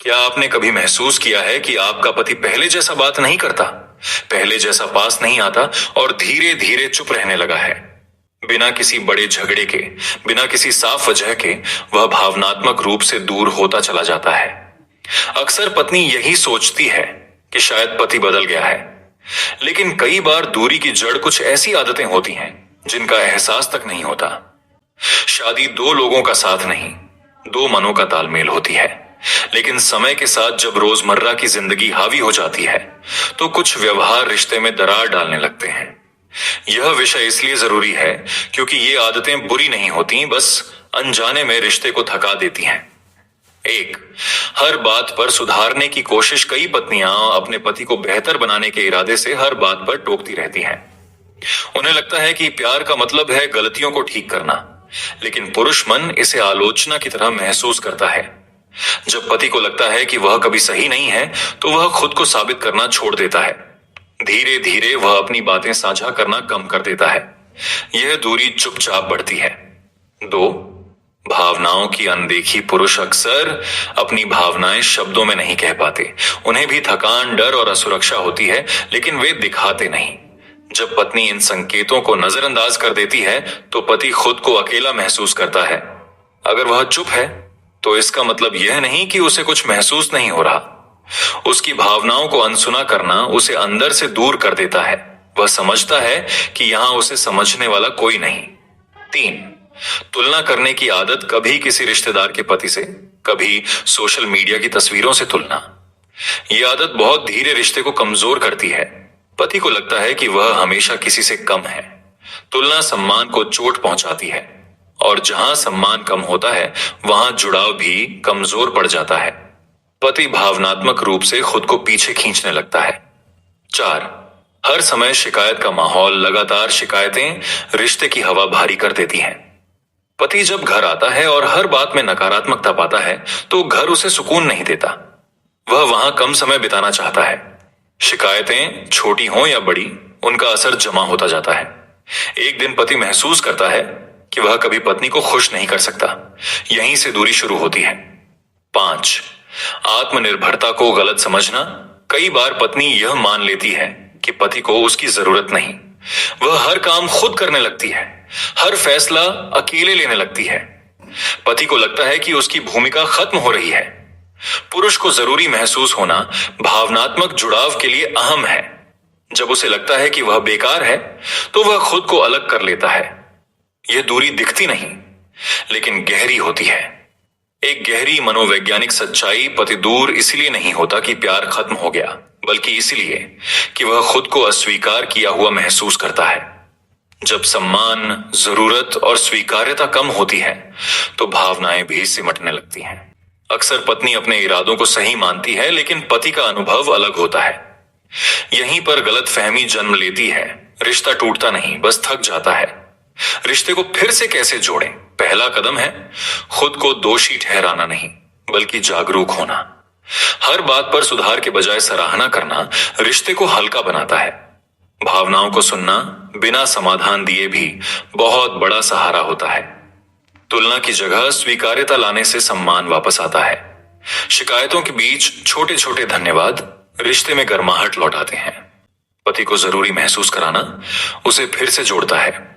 क्या आपने कभी महसूस किया है कि आपका पति पहले जैसा बात नहीं करता, पहले जैसा पास नहीं आता और धीरे धीरे चुप रहने लगा है? बिना किसी बड़े झगड़े के, बिना किसी साफ वजह के वह भावनात्मक रूप से दूर होता चला जाता है। अक्सर पत्नी यही सोचती है कि शायद पति बदल गया है, लेकिन कई बार दूरी की जड़ कुछ ऐसी आदतें होती हैं जिनका एहसास तक नहीं होता। शादी दो लोगों का साथ नहीं, दो मनों का तालमेल होती है। लेकिन समय के साथ जब रोजमर्रा की जिंदगी हावी हो जाती है तो कुछ व्यवहार रिश्ते में दरार डालने लगते हैं। यह विषय इसलिए जरूरी है क्योंकि ये आदतें बुरी नहीं होती, बस अनजाने में रिश्ते को थका देती हैं। एक, हर बात पर सुधारने की कोशिश। कई पत्नियां अपने पति को बेहतर बनाने के इरादे से हर बात पर टोकती रहती हैं। उन्हें लगता है कि प्यार का मतलब है गलतियों को ठीक करना, लेकिन पुरुष मन इसे आलोचना की तरह महसूस करता है। जब पति को लगता है कि वह कभी सही नहीं है तो वह खुद को साबित करना छोड़ देता है। धीरे धीरे वह अपनी बातें साझा करना कम कर देता है। यह दूरी चुपचाप बढ़ती है। दो, भावनाओं की अनदेखी। पुरुष अक्सर अपनी भावनाएं शब्दों में नहीं कह पाते। उन्हें भी थकान, डर और असुरक्षा होती है, लेकिन वे दिखाते नहीं। जब पत्नी इन संकेतों को नजरअंदाज कर देती है तो पति खुद को अकेला महसूस करता है। अगर वह चुप है तो इसका मतलब यह नहीं कि उसे कुछ महसूस नहीं हो रहा। उसकी भावनाओं को अनसुना करना उसे अंदर से दूर कर देता है। वह समझता है कि यहां उसे समझने वाला कोई नहीं। तीन, तुलना करने की आदत। कभी किसी रिश्तेदार के पति से, कभी सोशल मीडिया की तस्वीरों से तुलना। यह आदत बहुत धीरे रिश्ते को कमजोर करती है। पति को लगता है कि वह हमेशा किसी से कम है। तुलना सम्मान को चोट पहुंचाती है, और जहां सम्मान कम होता है वहां जुड़ाव भी कमजोर पड़ जाता है। पति भावनात्मक रूप से खुद को पीछे खींचने लगता है। चार, हर समय शिकायत का माहौल। लगातार शिकायतें रिश्ते की हवा भारी कर देती हैं। पति जब घर आता है और हर बात में नकारात्मकता पाता है तो घर उसे सुकून नहीं देता। वह वहां कम समय बिताना चाहता है। शिकायतें छोटी हों या बड़ी, उनका असर जमा होता जाता है। एक दिन पति महसूस करता है कि वह कभी पत्नी को खुश नहीं कर सकता। यहीं से दूरी शुरू होती है। पांच, आत्मनिर्भरता को गलत समझना। कई बार पत्नी यह मान लेती है कि पति को उसकी जरूरत नहीं। वह हर काम खुद करने लगती है, हर फैसला अकेले लेने लगती है। पति को लगता है कि उसकी भूमिका खत्म हो रही है। पुरुष को जरूरी महसूस होना भावनात्मक जुड़ाव के लिए अहम है। जब उसे लगता है कि वह बेकार है तो वह खुद को अलग कर लेता है। यह दूरी दिखती नहीं, लेकिन गहरी होती है। एक गहरी मनोवैज्ञानिक सच्चाई। पति दूर इसलिए नहीं होता कि प्यार खत्म हो गया, बल्कि इसलिए कि वह खुद को अस्वीकार किया हुआ महसूस करता है। जब सम्मान, जरूरत और स्वीकार्यता कम होती है तो भावनाएं भी सिमटने लगती हैं। अक्सर पत्नी अपने इरादों को सही मानती है, लेकिन पति का अनुभव अलग होता है। यहीं पर गलतफहमी जन्म लेती है। रिश्ता टूटता नहीं, बस थक जाता है। रिश्ते को फिर से कैसे जोड़ें? पहला कदम है खुद को दोषी ठहराना नहीं, बल्कि जागरूक होना। हर बात पर सुधार के बजाय सराहना करना रिश्ते को हल्का बनाता है। भावनाओं को सुनना बिना समाधान दिए भी बहुत बड़ा सहारा होता है। तुलना की जगह स्वीकार्यता लाने से सम्मान वापस आता है। शिकायतों के बीच छोटे छोटे धन्यवाद रिश्ते में गर्माहट लौटाते हैं। पति को जरूरी महसूस कराना उसे फिर से जोड़ता है।